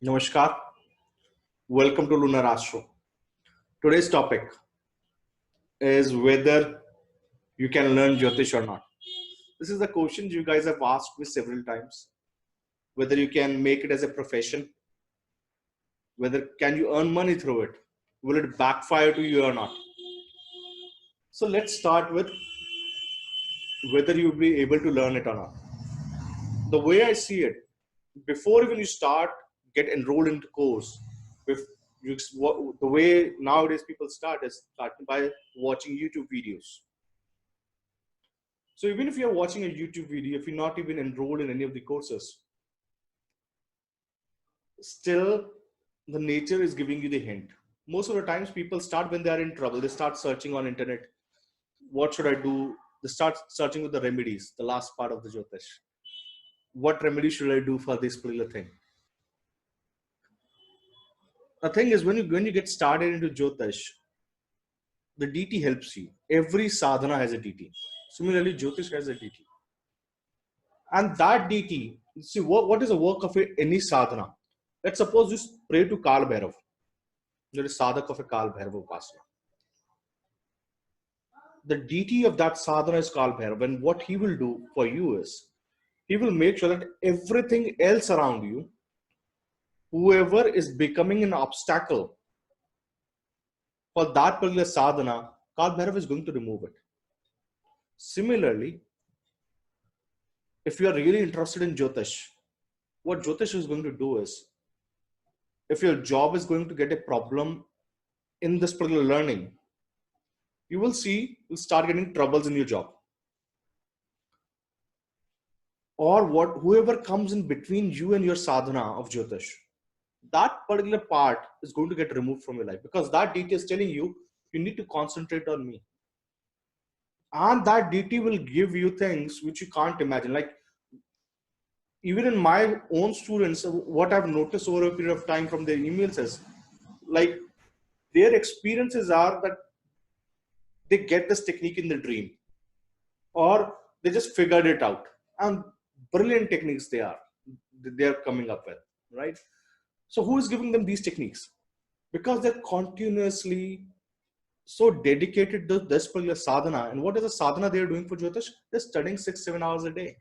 Namaskar. Welcome to Lunar Astro. Today's topic is whether you can learn Jyotish or not. This is the question you guys have asked me several times. Whether you can make it as a profession, whether can you earn money through it, will it backfire to you or not? So let's start with whether you'll be able to learn it or not. The way I see it, before even you start, get enrolled into course, if you, the way nowadays people start is starting by watching YouTube videos. So even if you're watching a YouTube video, if you're not even enrolled in any of the courses, still the nature is giving you the hint. Most of the times people start when they are in trouble. They start searching on internet. What should I do? They start searching with the remedies, the last part of the Jyotish. What remedy should I do for this particular thing? The thing is, when you get started into Jyotish, the DT helps you. Every sadhana has a DT. Similarly, Jyotish has a DT. And that DT, see, what is the work of any sadhana? Let's suppose you pray to Kal Bhairav. There is sadhak of a Kal Bhairav upasana. The DT of that sadhana is Kal Bhairav. And what he will do for you is, he will make sure that everything else around you, whoever is becoming an obstacle for that particular sadhana, Kal Bhairav is going to remove it. Similarly, if you are really interested in Jyotish, what Jyotish is going to do is, if your job is going to get a problem in this particular learning, you will see, you'll start getting troubles in your job. Or whoever comes in between you and your sadhana of Jyotish, that particular part is going to get removed from your life, because that DT is telling you, you need to concentrate on me. And that DT will give you things which you can't imagine. Like, even in my own students, what I've noticed over a period of time from their emails is, like, their experiences are that they get this technique in the dream, or they just figured it out. And brilliant techniques they're coming up with, right? So who is giving them these techniques? Because they're continuously so dedicated to this particular sadhana. And what is the sadhana they're doing for Jyotish? They're studying 6-7 hours a day.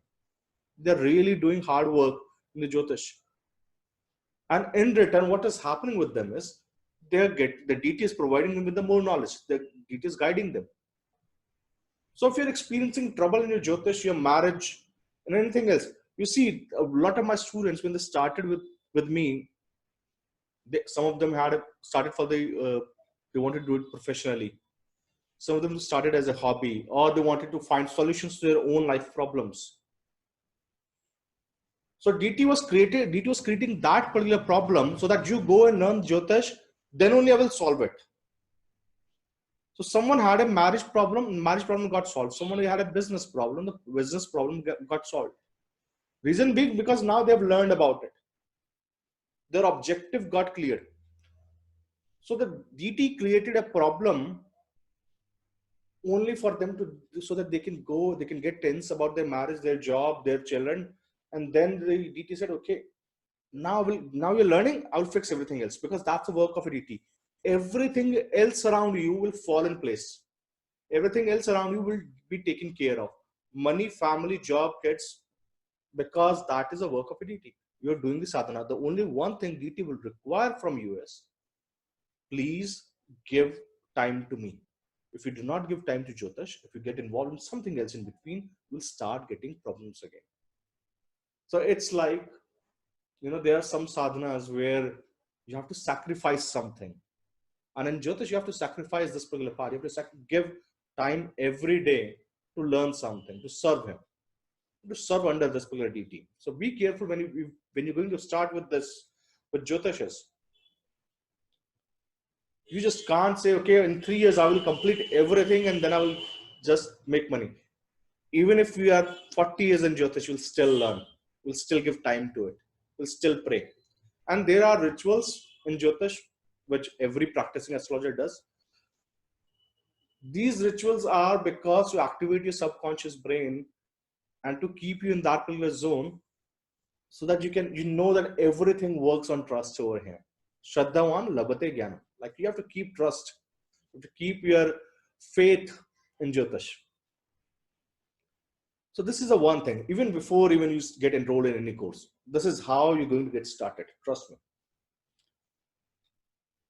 They're really doing hard work in the Jyotish. And in return, what is happening with them is, the DT is providing them with the more knowledge. The DT is guiding them. So if you're experiencing trouble in your Jyotish, your marriage, and anything else, you see a lot of my students, when they started with me, some of them had started for they wanted to do it professionally. Some of them started as a hobby, or they wanted to find solutions to their own life problems. So DT was creating that particular problem so that you go and learn Jyotish, then only I will solve it. So someone had a marriage problem got solved. Someone had a business problem, the business problem got solved. Reason being, because now they've learned about it. Their objective got cleared. So the DT created a problem only for them so that they can get tense about their marriage, their job, their children. And then the DT said, okay, now you're learning, I'll fix everything else, because that's the work of a DT. Everything else around you will fall in place. Everything else around you will be taken care of. Money, family, job, kids, because that is the work of a DT. You're doing the sadhana. The only one thing DT will require from you is, please give time to me. If you do not give time to Jyotish, if you get involved in something else in between, you'll start getting problems again. So it's like, there are some sadhanas where you have to sacrifice something. And in Jyotish, you have to sacrifice this particular part. You have to give time every day to learn something, to serve him, to serve under this particular DT. So be careful when you're going to start with Jyotishas. You just can't say, okay, in 3 years I will complete everything and then I will just make money. Even if we are 40 years in Jyotish, you'll still learn. We'll still give time to it. We'll still pray. And there are rituals in Jyotish, which every practicing astrologer does. These rituals are because to activate your subconscious brain and to keep you in that particular zone, so that you know that everything works on trust over here. Shraddhavan labate jnana. Like you have to keep trust, you have to keep your faith in Jyotish. So this is the one thing, even before even you get enrolled in any course, this is how you're going to get started, trust me.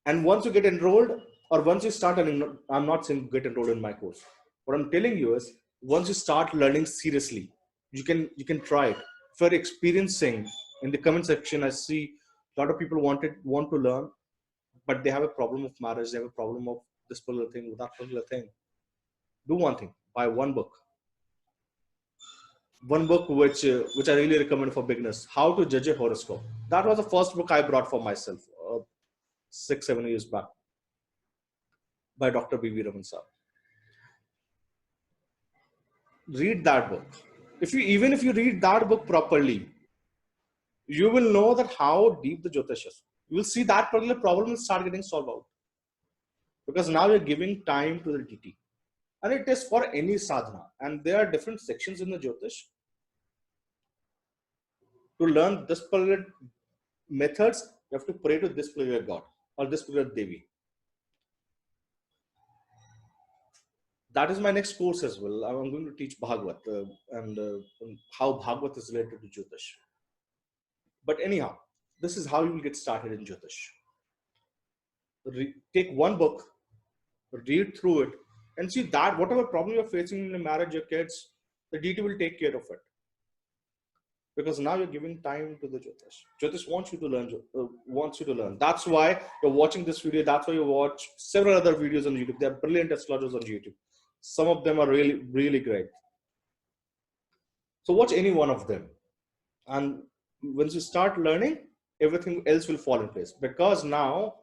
And once you get enrolled, or once you start, I'm not saying get enrolled in my course. What I'm telling you is, once you start learning seriously, you can try it. If you're experiencing, in the comment section, I see a lot of people want to learn, but they have a problem of marriage, they have a problem of this particular thing, that particular thing. Do one thing: buy one book which I really recommend for beginners. How to Judge a Horoscope. That was the first book I brought for myself 6-7 years back, by Dr. B.V. Raman Sir. Read that book. If you read that book properly, you will know that how deep the Jyotish is. You will see that particular problem will start getting solved out, because now you're giving time to the deity, and it is for any sadhana. And there are different sections in the Jyotish to learn this particular methods. You have to pray to this particular god or this particular devi. That is my next course as well. I'm going to teach Bhagavad and how Bhagavad is related to Jyotish. But anyhow, this is how you will get started in Jyotish. Take one book, read through it, and see that whatever problem you're facing in the marriage, your kids, the deity will take care of it. Because now you're giving time to the Jyotish. Jyotish wants you to learn. That's why you're watching this video. That's why you watch several other videos on YouTube. There are brilliant astrologers on YouTube. Some of them are really, really great. So watch any one of them. And once you start learning, everything else will fall in place. Because now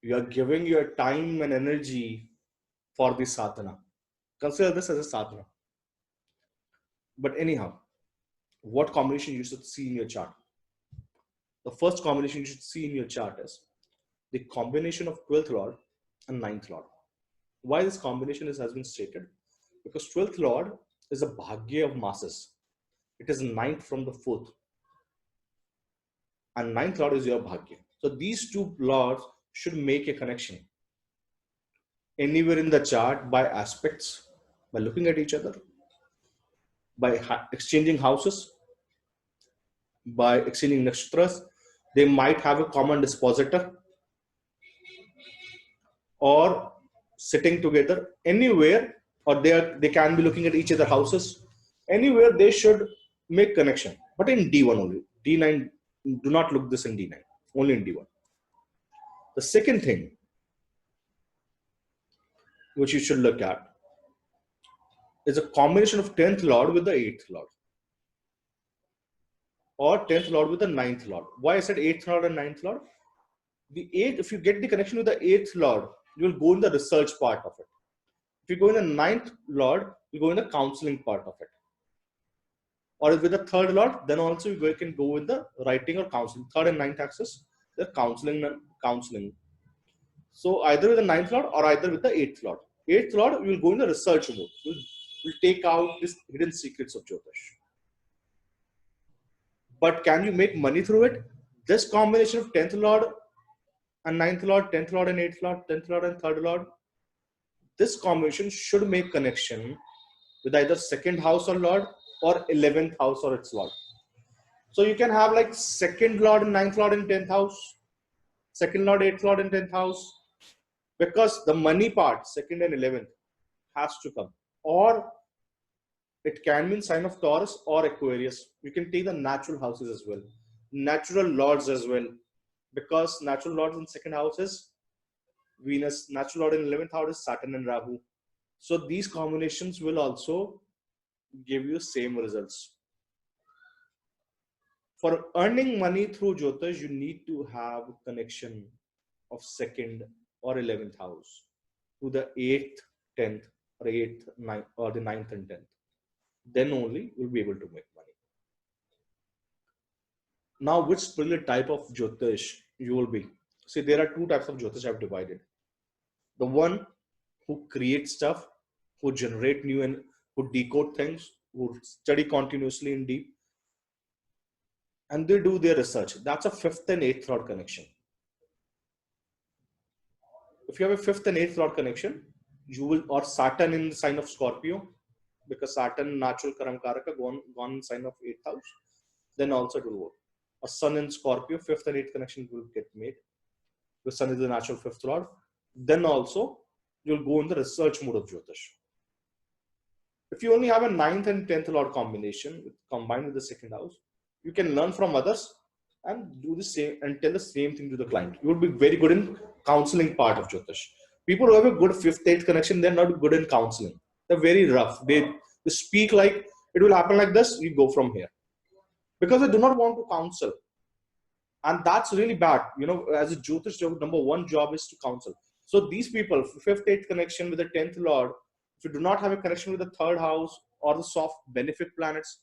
you are giving your time and energy for the sadhana. Consider this as a sadhana. But anyhow, what combination you should see in your chart? The first combination you should see in your chart is the combination of 12th Lord and 9th Lord. Why this combination has been stated? Because 12th Lord is a bhagya of masses. It is 9th from the 4th. And 9th Lord is your bhagya. So these two lords should make a connection anywhere in the chart by aspects, by looking at each other, by exchanging houses, by exchanging nakshatras. They might have a common dispositor, or sitting together anywhere, or they can be looking at each other houses. Anywhere they should make connection, but in D1 only. D9, do not look this in D9, only in D1. The second thing which you should look at is a combination of 10th Lord with the 8th Lord, or 10th Lord with the 9th Lord. Why I said 8th Lord and 9th Lord? The 8th, if you get the connection with the 8th Lord, you will go in the research part of it. If you go in the 9th Lord, you go in the counseling part of it. Or with the 3rd Lord, then also you can go in the writing or counseling. 3rd and 9th axis, the counseling. So either with the 9th Lord or either with the 8th Lord. 8th Lord, you will go in the research mode. You'll take out these hidden secrets of Jyotish. But can you make money through it? This combination of 10th Lord and 9th Lord, 10th Lord and 8th Lord, 10th Lord and 3rd Lord, this combination should make connection with either 2nd house or Lord, or 11th house or its Lord. So you can have like 2nd Lord and 9th Lord in 10th house, 2nd Lord, 8th Lord in 10th house, because the money part, 2nd and 11th, has to come. Or it can be in sign of Taurus or Aquarius. You can take the natural houses as well, natural lords as well, because natural lords in 2nd house is Venus, natural lord in 11th house is Saturn and Rahu. So these combinations will also give you same results. For earning money through Jyotish, you need to have connection of 2nd or 11th house to the 8th, 10th, or 8th, 9th, or the 9th and 10th. Then only you'll be able to make money. Now, which particular type of Jyotish you will be? See, there are two types of Jyotish I've divided. The one who creates stuff, who generate new and who decode things, who study continuously in deep. and they do their research. That's a fifth and eighth lord connection. If you have a fifth and eighth lord connection, you will, or Saturn in the sign of Scorpio, because Saturn natural karam karaka gone in sign of eighth house, then also it will work. A sun in Scorpio, fifth and eighth connection will get made. The sun is the natural fifth lord. Then also you'll go in the research mode of Jyotish. If you only have a ninth and 10th lord combination combined with the second house, you can learn from others and do the same and tell the same thing to the client. You will be very good in counseling part of Jyotish. People who have a good fifth, eighth connection, they're not good in counseling. They're very rough. They speak like it will happen like this, you go from here. Because they do not want to counsel. And that's really bad. As a Jyotish, your number one job is to counsel. So these people, fifth, eighth connection with the 10th lord, if you do not have a connection with the third house or the soft benefic planets,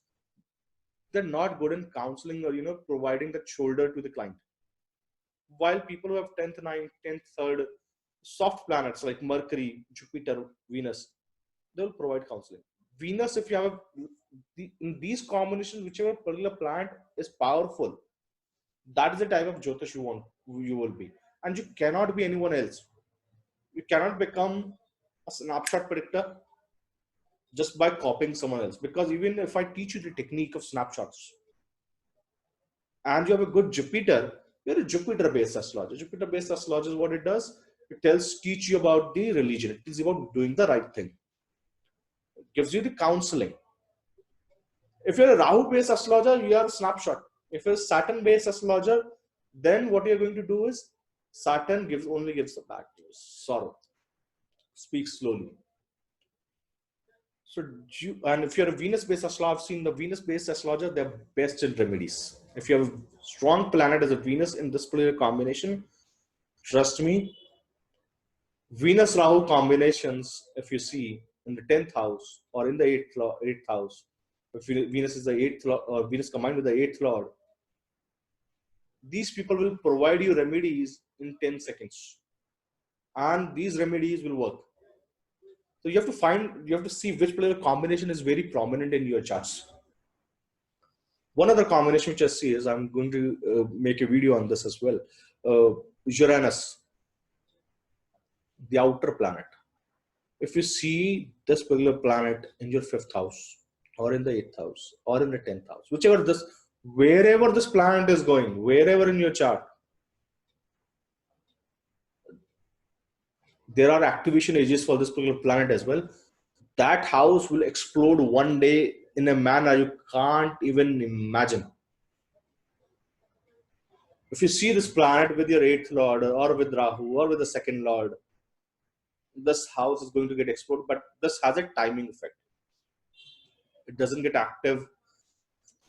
they're not good in counseling or, providing that shoulder to the client. While people who have 10th, 9th, 10th, 3rd, soft planets like Mercury, Jupiter, Venus, they'll provide counseling. Venus, if you have in these combinations, whichever particular planet is powerful, that is the type of Jyotish you will be. And you cannot be anyone else. You cannot become a snapshot predictor just by copying someone else. Because even if I teach you the technique of snapshots and you have a good Jupiter, you're a Jupiter-based astrologer. Jupiter-based astrologer is what it does. It teach you about the religion. It is about doing the right thing. It gives you the counseling. If you're a Rahu-based astrologer, you are a snapshot. If you're a Saturn-based astrologer, then what you're going to do is Saturn only gives the bad news, sorrow. Speak slowly. So, and if you're a Venus-based astrologer, I've seen the Venus-based astrologer, they're best in remedies. If you have a strong planet as a Venus in this particular combination, trust me, Venus-Rahu combinations, if you see in the 10th house or in the 8th house, if Venus is the 8th lord, or Venus combined with the 8th lord, these people will provide you remedies in 10 seconds. And these remedies will work. So you have to see which particular combination is very prominent in your charts. One other combination which I see is, I'm going to make a video on this as well. Uranus, the outer planet. If you see this particular planet in your 5th house, or in the 8th house, or in the 10th house, wherever this planet is going, wherever in your chart, there are activation ages for this particular planet as well. That house will explode one day in a manner you can't even imagine. If you see this planet with your 8th lord, or with Rahu, or with the 2nd lord, this house is going to get exploded, but this has a timing effect. It doesn't get active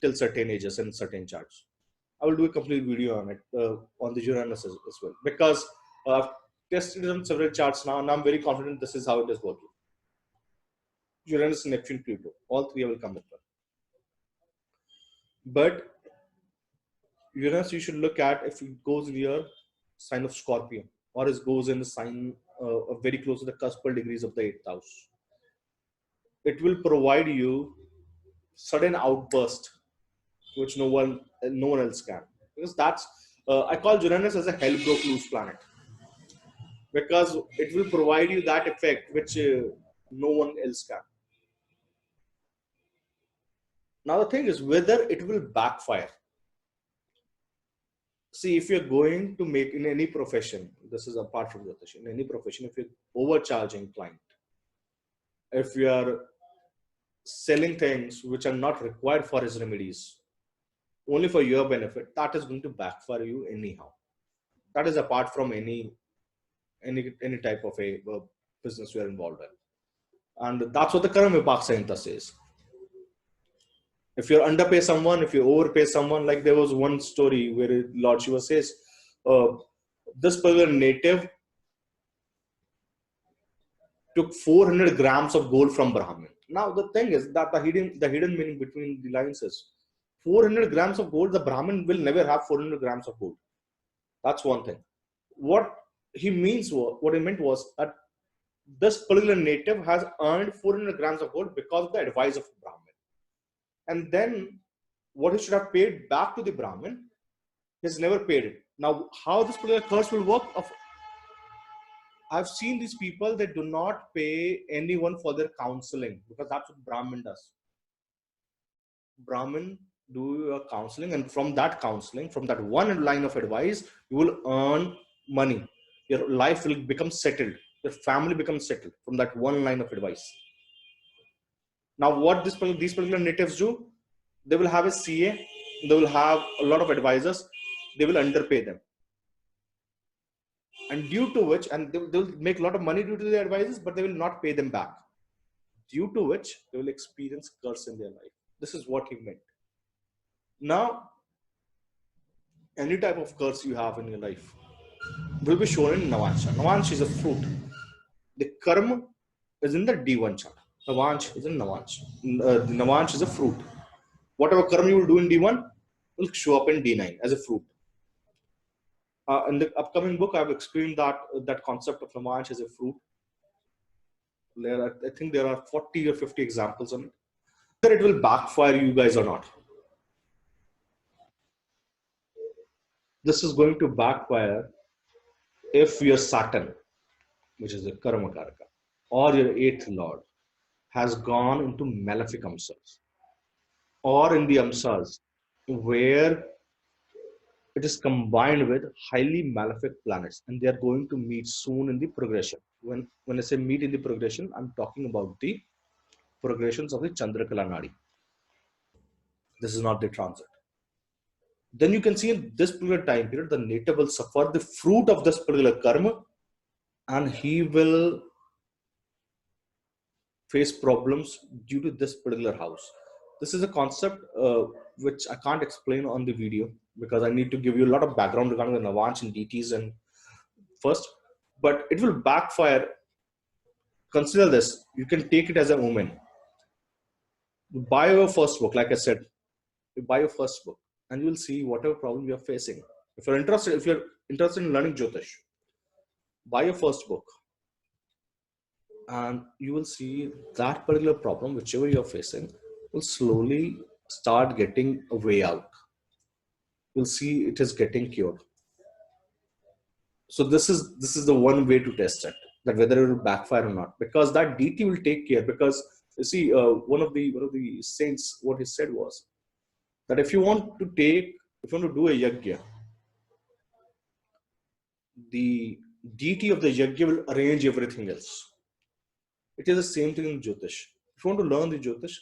till certain ages and certain charts. I will do a complete video on it, on the Uranus as well, because I've tested it on several charts now, and I'm very confident this is how it is working. Uranus, Neptune, Pluto, all three will come with it. But Uranus, you should look at if it goes in your sign of Scorpio, or it goes in the sign very close to the cuspal degrees of the 8th house. It will provide you sudden outburst, which no one else can. Because that's I call Uranus as a hell broke loose planet, because it will provide you that effect which no one else can. Now the thing is whether it will backfire. See, if you're going to make in any profession, this is apart from Jyotish, in any profession, if you're overcharging client, if you are selling things which are not required for his remedies, only for your benefit, that is going to backfire you anyhow. That is apart from any type of a business you are involved in. And that's what the Karma Vipak Sanhita says. If you underpay someone, if you overpay someone, like there was one story where Lord Shiva says, this particular native took 400 grams of gold from Brahmin. Now the thing is that the hidden meaning between the lines is 400 grams of gold, the Brahmin will never have 400 grams of gold. That's one thing. What he meant was that this particular native has earned 400 grams of gold because of the advice of Brahmin. And then what he should have paid back to the Brahmin, he's never paid it. Now, how this particular curse will work? I've seen these people, they do not pay anyone for their counseling, because that's what Brahmin does. Brahmin do your counseling, and from that counseling, from that one line of advice, you will earn money. Your life will become settled. Your family becomes settled from that one line of advice. Now, what these particular natives do, they will have a CA, they will have a lot of advisors, they will underpay them. And due to which, and they will make a lot of money due to the advisors, but they will not pay them back. Due to which, they will experience curse in their life. This is what he meant. Now, any type of curse you have in your life will be shown in Navansh. Navansh is a fruit. The karma is in the D1 chart. Navansh is in Navansh. The Navansh is a fruit. Whatever karma you will do in D1 will show up in D9 as a fruit. In the upcoming book, I have explained that concept of Navansh as a fruit. I think there are 40 or 50 examples on it. Whether it will backfire you guys or not. This is going to backfire if your Saturn, which is the Karma Karaka, or your 8th Lord, has gone into malefic amsas, or in the amsas where it is combined with highly malefic planets, and they are going to meet soon in the progression. When I say meet in the progression, I'm talking about the progressions of the Chandrakala Nadi. This is not the transit. Then you can see in this particular time period, the native will suffer the fruit of this particular karma, and he will face problems due to this particular house. This is a concept which I can't explain on the video, because I need to give you a lot of background regarding the Navansh and DTs and first, but it will backfire. Consider this. You can take it as a omen. Buy your first book, like I said, you buy your first book and you will see whatever problem you're facing. If you're interested in learning Jyotish, buy your first book and you will see that particular problem, whichever you're facing, will slowly start getting a way out. You'll see it is getting cured. So this is the one way to test it, that whether it will backfire or not, because that DT will take care. Because you see, one of the saints, what he said was that if you want to do a yajna, the DT of the yajna will arrange everything else. It is the same thing in Jyotish. If you want to learn the Jyotish,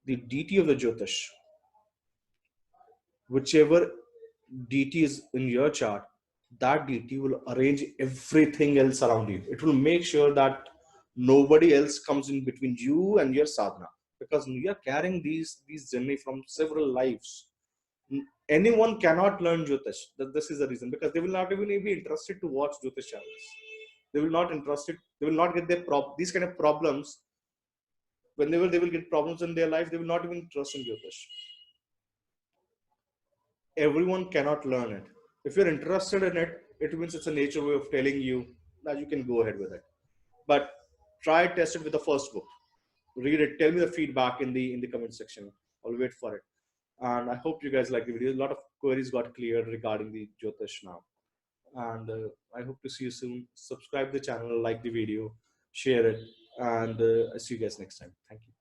the DT of the Jyotish, whichever DT is in your chart, that DT will arrange everything else around you. It will make sure that nobody else comes in between you and your sadhana, because you are carrying these journey from several lives. Anyone cannot learn Jyotish. This is the reason, because they will not even be interested to watch Jyotish channels. They will not interested. They will not get these kind of problems. Whenever they will get problems in their life, they will not even trust in Jyotish. Everyone cannot learn it. If you're interested in it, it means it's a nature way of telling you that you can go ahead with it. But try test it with the first book. Read it. Tell me the feedback in the comment section. I'll wait for it. And I hope you guys like the video. A lot of queries got cleared regarding the Jyotish now. And I hope to see you soon. Subscribe the channel, like the video, share it, and I see you guys next time. Thank you.